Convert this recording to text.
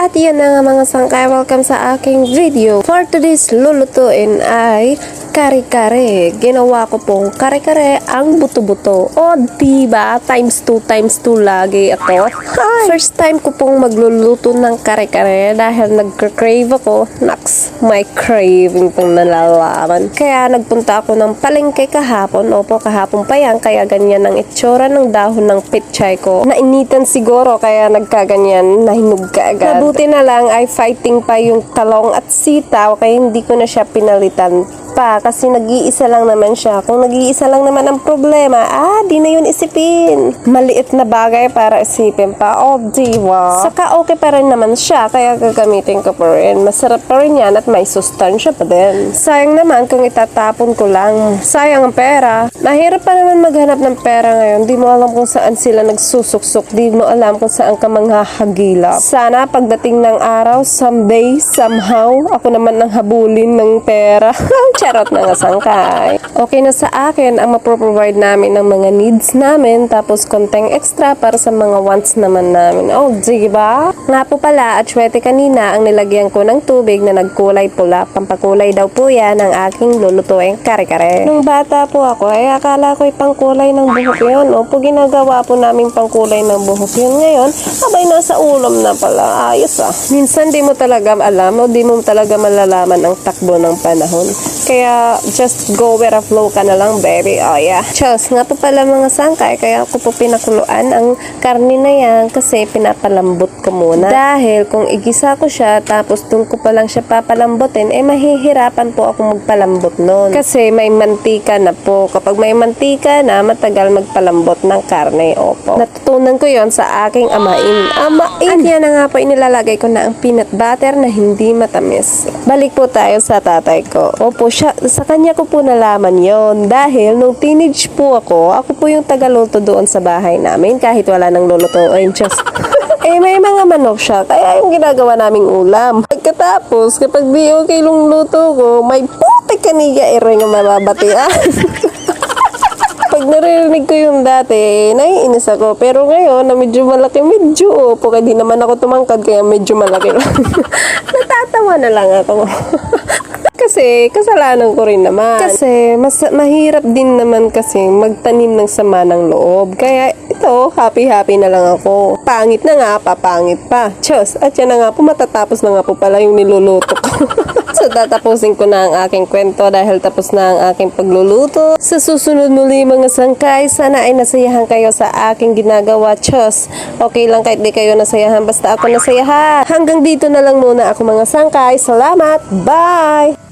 At yan na nga mga sangkay, welcome sa aking video. For today's lulutuin ay kare-kare. Ginawa ko pong kare-kare ang buto-buto. O diba, times 2 lagi ako. Hi! First time ko pong magluluto ng kare-kare dahil nagka-crave ako. Naks, may craving pong nalalaman. Kaya nagpunta ako ng palengke kahapon. Opo, kahapon pa yan. Kaya ganyan ang itsura ng dahon ng pechay ko. Nainitan siguro kaya nagkaganyan. Nahinog ka agad. Mabuti na lang ay fighting pa yung talong at sitaw. Kaya hindi ko na siya pinalitan pa kasi nag-iisa lang naman siya. Kung nag-iisa lang naman ang problema, di na yun isipin. Maliit na bagay para isipin pa. O, diba? Saka okay pa rin naman siya, kaya gagamitin ko pa rin. Masarap pa rin yan at may sustansya pa din. Sayang naman kung itatapon ko lang. Sayang ang pera. Mahirap pa naman maghanap ng pera ngayon. Di mo alam kung saan sila nagsusuksok. Di mo alam kung saan ka manghahagilap. Sana pagdating ng araw, someday, somehow, ako naman ang habulin ng pera. Charot na nga sangkay. Okay na sa akin ang mapro-provide namin ng mga needs namin, tapos konting extra para sa mga wants naman namin. Oh, diba? Nga po pala, at syete kanina ang nilagyan ko ng tubig na nagkulay pula. Pampakulay daw po yan ang aking lulutuing kare-kare. Nung bata po ako, ay akala ko pangkulay ng buhok yun. Opo, ginagawa po namin pangkulay ng buhok yun. Ngayon, abay nasa ulam na pala. Ayos Minsan di mo talaga alam o di mo talaga malalaman ang takbo ng panahon. Kaya, just go with the flow ka na lang, baby. Oh, yeah. Cheers. Nga po pala mga sangkay, kaya ako po pinakuluan ang karne na yan kasi pinapalambot ko muna. Dahil kung igisa ko siya, tapos dun ko pa lang siya papalambutin, mahihirapan po ako magpalambot nun. Kasi may mantika na po. Kapag may mantika na, matagal magpalambot ng karne. Opo. Natutunan ko yon sa aking amain. At yan na nga po, inilalagay ko na ang peanut butter na hindi matamis. Balik po tayo sa tatay ko. Opo, sa kanya ko po nalaman yon dahil nung teenage po ako po yung tagaluto doon sa bahay namin kahit wala nang lulutuin. Just may mga manok siya, kaya yung ginagawa naming ulam. Pagkatapos, kapag di okay yung luto ko, may puti kaniya nga mababatian. Pag naririnig ko yung dati, naiinis ako. Pero ngayon, na medyo malaki, medyo opo. Kaya di naman ako tumangkad, kaya medyo malaki lang. Natatawa na lang ako. Kasi, kasalanan ko rin naman. Kasi, mahirap din naman kasi magtanim ng sama ng loob. Kaya, ito, happy-happy na lang ako. Pangit na nga, papangit pa. Diyos, at yan na nga po, matatapos na nga po pala yung niluluto ko. So, tatapusin ko na ang aking kwento dahil tapos na ang aking pagluluto. Sa susunod muli mga sangkay, sana ay nasayahan kayo sa aking ginagawa. Diyos, okay lang kahit di kayo nasayahan, basta ako nasayahan. Hanggang dito na lang muna ako mga sangkay. Salamat! Bye!